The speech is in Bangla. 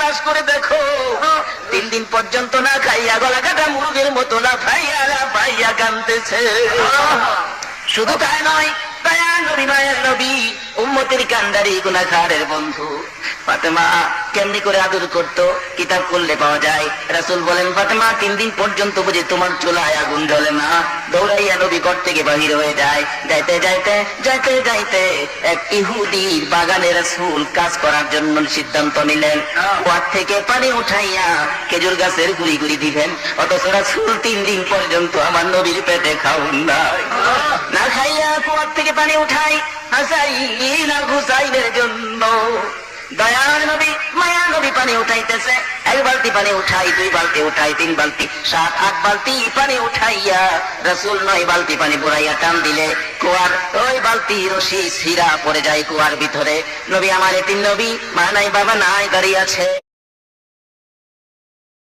বিশ্বাস করে দেখো, 3 দিন পর্যন্ত না খাইয়া গলা কাটা মুরগের মতো না ভাইয়া কাঁদতেছে। শুধু তাই নয়, দয়ার নবী মায়ের নবী উম্মতের কান্ডারি গুনাহগারের বন্ধু ফাতেমা কেমনি করে আদর করতো কিতাব করলে পাওয়া যায়। রাসূল বলেন, ফাতেমা 3 দিন পর্যন্ত বুঝি তোমার চুলায় আগুন জ্বলে না। দৌড়াইয়া নবী ঘর থেকে বাহির হয়ে যায়। যাইতে যাইতে যাইতে যাইতে এক ইহুদির বাগানে রাসূল কাজ করার জন্য সিদ্ধান্ত নিলেন। কুয়ার থেকে পানি উঠাইয়া খেজুর গাছের গুড়ি গুড়ি দিবেন, অথচ রাসূল 3 দিন পর্যন্ত আমার নবীর পেটে খাওন নাই। না খাইয়া কুয়ার থেকে পানি উঠাই হাসাইন আর হুসাইনের জন্য। দয়ার নবী মায়ার নবী পানি উঠাইতেছে, 1 বালতি পানি উঠাই, 2 বালতি উঠাই, 3 বালতি, 7-8 বালতি পানি উঠাইয়া রাসূল 9 বালতি পানি বুড়াইয়া টান দিলে কুয়ার ওই বালতি রশি ছিঁড়া পড়ে যায় কুয়ার ভিতরে। নবী আমার এতিম নবী, মা নাই বাবা নাই, দাঁড়িয়ে আছে।